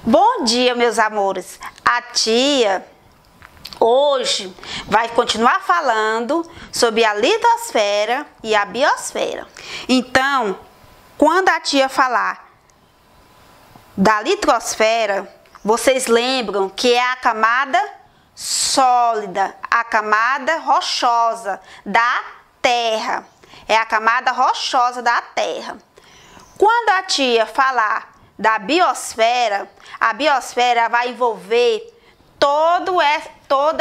Bom dia, meus amores. A tia hoje vai continuar falando sobre a litosfera e a biosfera. Então, quando a tia falar da litosfera, vocês lembram que é a camada sólida, a camada rochosa da Terra. É a camada rochosa da Terra. Quando a tia falar da biosfera, a biosfera vai envolver toda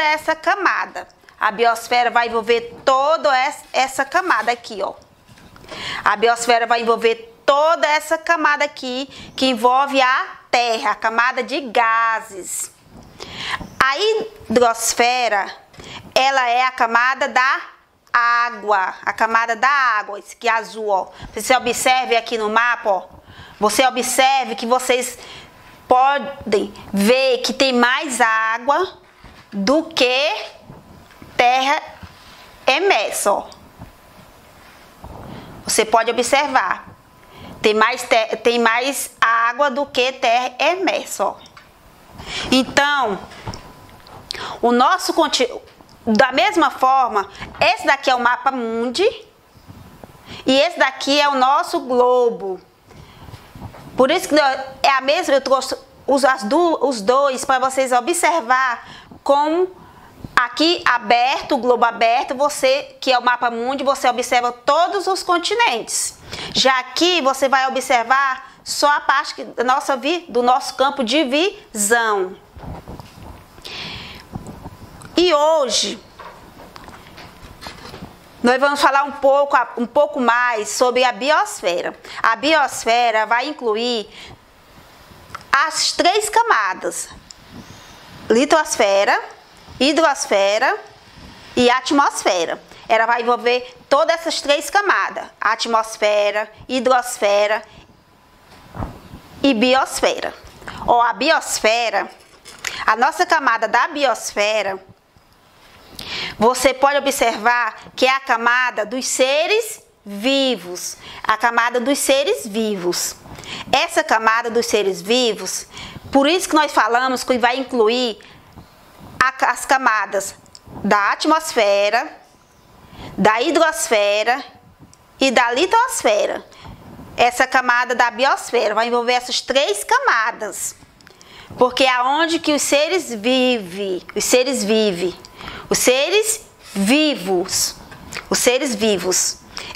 essa camada. A biosfera vai envolver toda essa camada aqui, ó. A biosfera vai envolver toda essa camada aqui, que envolve a Terra, a camada de gases. A hidrosfera, ela é a camada da água, esse aqui azul, ó. Você observe aqui no mapa, ó. Você observe que vocês podem ver que tem mais água do que terra emersa, ó. Você pode observar. Tem mais água do que terra emersa, ó. Então, o nosso da mesma forma, esse daqui é o mapa mundi e esse daqui é o nosso globo. Por isso que é a mesma, eu trouxe os dois para vocês observar com aqui aberto, o globo aberto, você que é o mapa mundi, você observa todos os continentes. Já aqui você vai observar só a parte do nosso campo de visão. E hoje nós vamos falar um pouco mais sobre a biosfera. A biosfera vai incluir as três camadas: litosfera, hidrosfera e atmosfera. Ela vai envolver todas essas três camadas: atmosfera, hidrosfera e biosfera. Ó, a biosfera, a nossa camada da biosfera, você pode observar que é a camada dos seres vivos. A camada dos seres vivos. Essa camada dos seres vivos, por isso que nós falamos que vai incluir as camadas da atmosfera, da hidrosfera e da litosfera. Essa camada da biosfera vai envolver essas três camadas. Porque é onde que os seres vivem. Os seres vivos.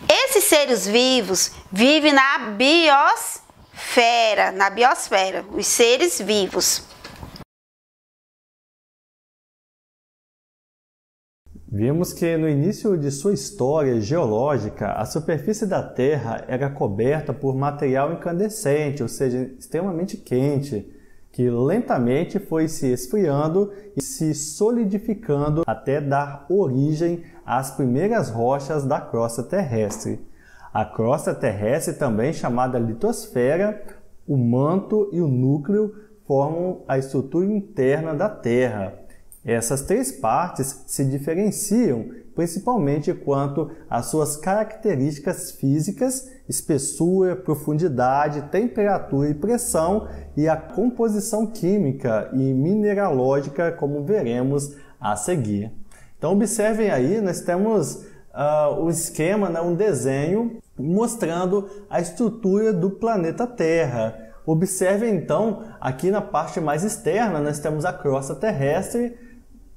Esses seres vivos vivem na biosfera, os seres vivos. Vimos que no início de sua história geológica, a superfície da Terra era coberta por material incandescente, ou seja, extremamente quente, que lentamente foi se esfriando e se solidificando até dar origem às primeiras rochas da crosta terrestre. A crosta terrestre, também chamada litosfera, o manto e o núcleo formam a estrutura interna da Terra. Essas três partes se diferenciam principalmente quanto às suas características físicas, espessura, profundidade, temperatura e pressão, e a composição química e mineralógica, como veremos a seguir. Então observem aí, nós temos um esquema, um desenho mostrando a estrutura do planeta Terra. Observem então, aqui na parte mais externa nós temos a crosta terrestre,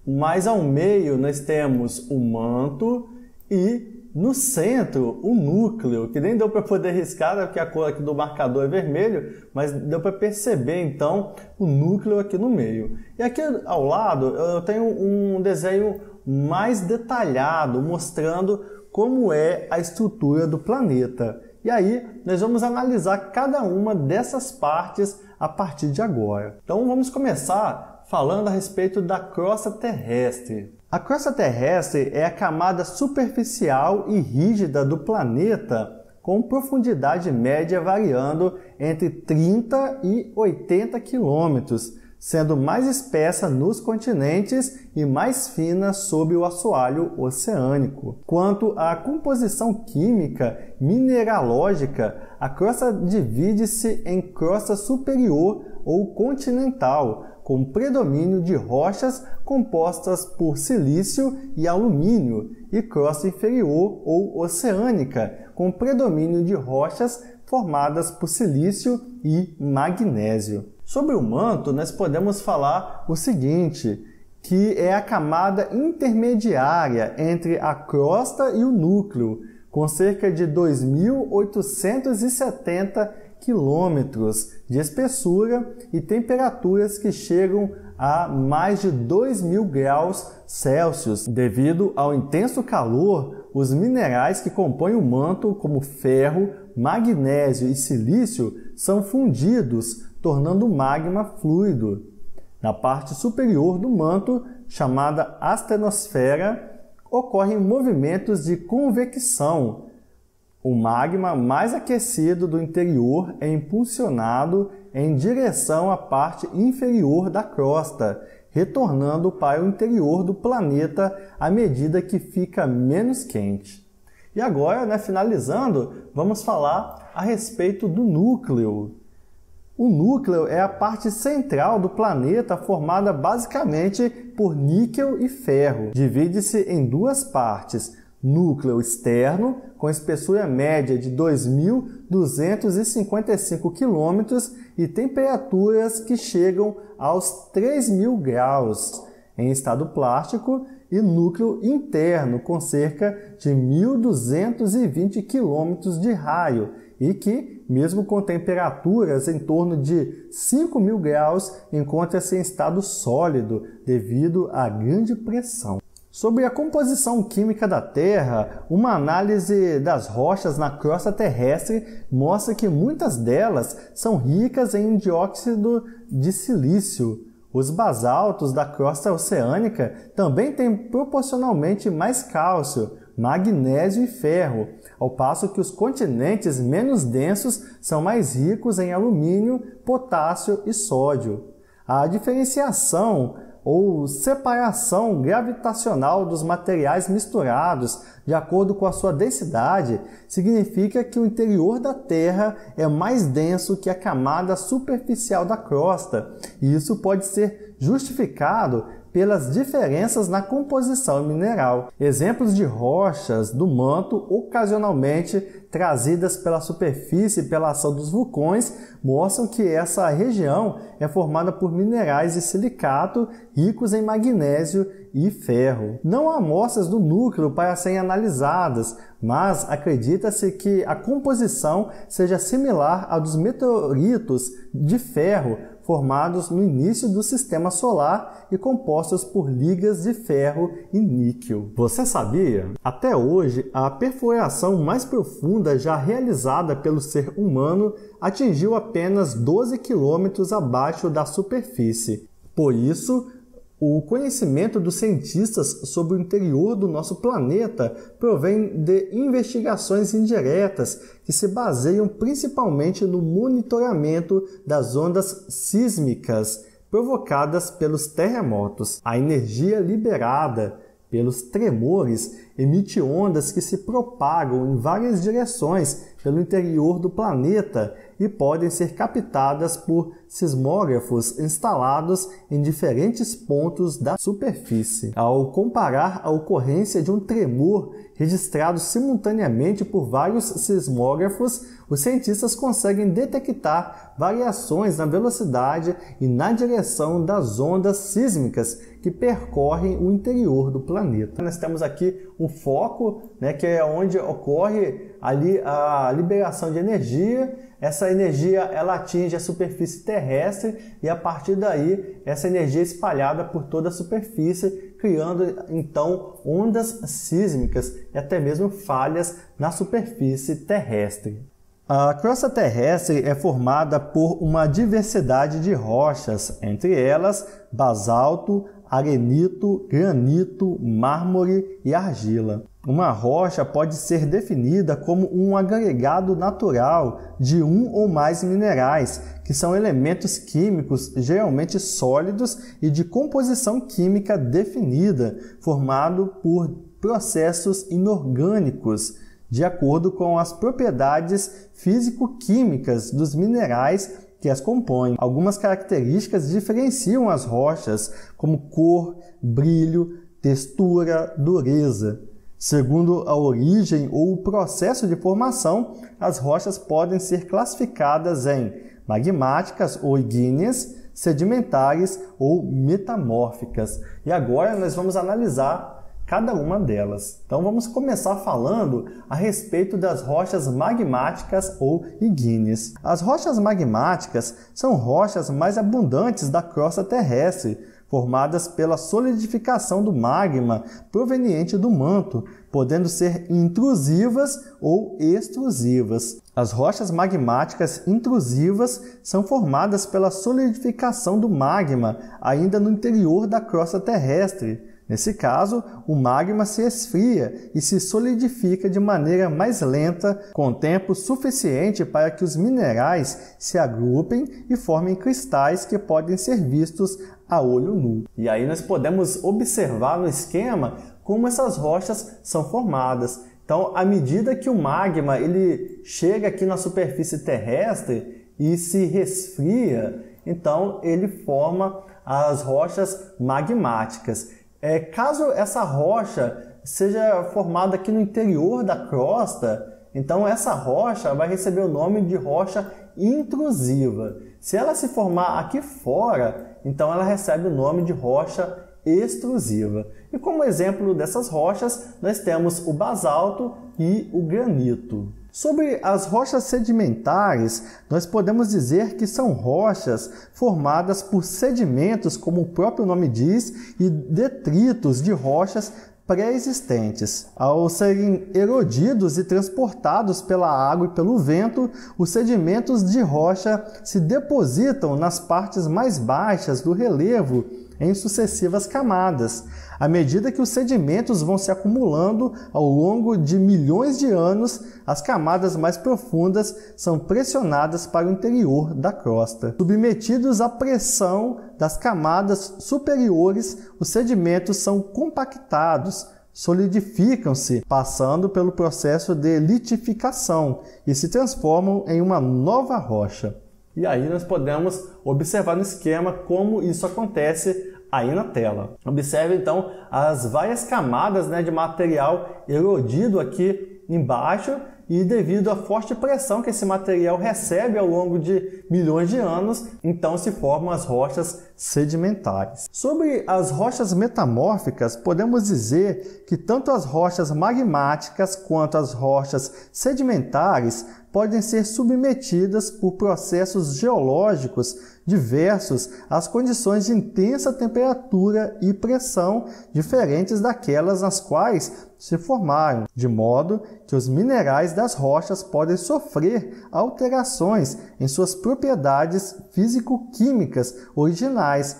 mais ao meio nós temos o manto e no centro o núcleo, que nem deu para poder riscar, porque a cor aqui do marcador é vermelho, mas deu para perceber então o núcleo aqui no meio. E aqui ao lado eu tenho um desenho mais detalhado mostrando como é a estrutura do planeta. E aí nós vamos analisar cada uma dessas partes a partir de agora. Então vamos começar falando a respeito da crosta terrestre. A crosta terrestre é a camada superficial e rígida do planeta, com profundidade média variando entre 30 e 80 quilômetros, sendo mais espessa nos continentes e mais fina sob o assoalho oceânico. Quanto à composição química mineralógica, a crosta divide-se em crosta superior, ou continental, com predomínio de rochas compostas por silício e alumínio, e crosta inferior ou oceânica, com predomínio de rochas formadas por silício e magnésio. Sobre o manto, nós podemos falar o seguinte, que é a camada intermediária entre a crosta e o núcleo, com cerca de 2.870 quilômetros de espessura e temperaturas que chegam a mais de 2.000 graus Celsius. Devido ao intenso calor, os minerais que compõem o manto, como ferro, magnésio e silício, são fundidos, tornando o magma fluido. Na parte superior do manto, chamada astenosfera, ocorrem movimentos de convecção. O magma mais aquecido do interior é impulsionado em direção à parte inferior da crosta, retornando para o interior do planeta à medida que fica menos quente. E agora, finalizando, vamos falar a respeito do núcleo. O núcleo é a parte central do planeta formada basicamente por níquel e ferro. Divide-se em duas partes. Núcleo externo, com espessura média de 2.255 km e temperaturas que chegam aos 3.000 graus em estado plástico, e núcleo interno, com cerca de 1.220 km de raio e que, mesmo com temperaturas em torno de 5.000 graus, encontra-se em estado sólido devido à grande pressão. Sobre a composição química da Terra, uma análise das rochas na crosta terrestre mostra que muitas delas são ricas em dióxido de silício. Os basaltos da crosta oceânica também têm proporcionalmente mais cálcio, magnésio e ferro, ao passo que os continentes menos densos são mais ricos em alumínio, potássio e sódio. A diferenciação ou separação gravitacional dos materiais misturados de acordo com a sua densidade significa que o interior da Terra é mais denso que a camada superficial da crosta, e isso pode ser justificado pelas diferenças na composição mineral. Exemplos de rochas do manto ocasionalmente trazidas pela superfície pela ação dos vulcões mostram que essa região é formada por minerais de silicato ricos em magnésio e ferro. Não há amostras do núcleo para serem analisadas, mas acredita-se que a composição seja similar à dos meteoritos de ferro formados no início do sistema solar e compostos por ligas de ferro e níquel. Você sabia? Até hoje, a perfuração mais profunda já realizada pelo ser humano atingiu apenas 12 quilômetros abaixo da superfície. Por isso, o conhecimento dos cientistas sobre o interior do nosso planeta provém de investigações indiretas que se baseiam principalmente no monitoramento das ondas sísmicas provocadas pelos terremotos. A energia liberada pelos tremores emite ondas que se propagam em várias direções pelo interior do planeta e podem ser captadas por sismógrafos instalados em diferentes pontos da superfície. Ao comparar a ocorrência de um tremor registrado simultaneamente por vários sismógrafos, os cientistas conseguem detectar variações na velocidade e na direção das ondas sísmicas que percorrem o interior do planeta. Nós temos aqui um foco, que é onde ocorre ali a liberação de energia. Essa energia ela atinge a superfície terrestre e a partir daí essa energia é espalhada por toda a superfície, criando então ondas sísmicas e até mesmo falhas na superfície terrestre. A crosta terrestre é formada por uma diversidade de rochas, entre elas basalto, arenito, granito, mármore e argila. Uma rocha pode ser definida como um agregado natural de um ou mais minerais, que são elementos químicos geralmente sólidos e de composição química definida, formado por processos inorgânicos, de acordo com as propriedades físico-químicas dos minerais que as compõem. Algumas características diferenciam as rochas, como cor, brilho, textura, dureza. Segundo a origem ou o processo de formação, as rochas podem ser classificadas em magmáticas ou ígneas, sedimentares ou metamórficas. E agora nós vamos analisar cada uma delas. Então vamos começar falando a respeito das rochas magmáticas ou ígneas. As rochas magmáticas são rochas mais abundantes da crosta terrestre, formadas pela solidificação do magma proveniente do manto, podendo ser intrusivas ou extrusivas. As rochas magmáticas intrusivas são formadas pela solidificação do magma ainda no interior da crosta terrestre. Nesse caso, o magma se esfria e se solidifica de maneira mais lenta, com tempo suficiente para que os minerais se agrupem e formem cristais que podem ser vistos a olho nu. E aí nós podemos observar no esquema como essas rochas são formadas. Então, à medida que o magma ele chega aqui na superfície terrestre e se resfria, então ele forma as rochas magmáticas. Caso essa rocha seja formada aqui no interior da crosta, então essa rocha vai receber o nome de rocha intrusiva. Se ela se formar aqui fora, então ela recebe o nome de rocha extrusiva. E como exemplo dessas rochas, nós temos o basalto e o granito. Sobre as rochas sedimentares, nós podemos dizer que são rochas formadas por sedimentos, como o próprio nome diz, e detritos de rochas pré-existentes. Ao serem erodidos e transportados pela água e pelo vento, os sedimentos de rocha se depositam nas partes mais baixas do relevo em sucessivas camadas. À medida que os sedimentos vão se acumulando ao longo de milhões de anos, as camadas mais profundas são pressionadas para o interior da crosta. Submetidos à pressão das camadas superiores, os sedimentos são compactados, solidificam-se, passando pelo processo de litificação e se transformam em uma nova rocha. E aí nós podemos observar no esquema como isso acontece aí na tela. Observe então as várias camadas de material erodido aqui embaixo, e devido à forte pressão que esse material recebe ao longo de milhões de anos, então se formam as rochas sedimentares. Sobre as rochas metamórficas, podemos dizer que tanto as rochas magmáticas quanto as rochas sedimentares podem ser submetidas por processos geológicos diversos às condições de intensa temperatura e pressão diferentes daquelas nas quais se formaram, de modo que os minerais das rochas podem sofrer alterações em suas propriedades físico-químicas originais,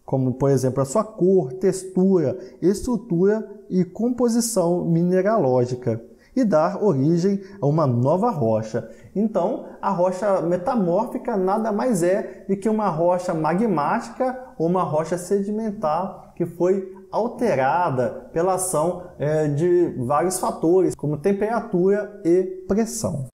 como, por exemplo, a sua cor, textura, estrutura e composição mineralógica, e dar origem a uma nova rocha. Então, a rocha metamórfica nada mais é do que uma rocha magmática ou uma rocha sedimentar que foi alterada pela ação de vários fatores, como temperatura e pressão.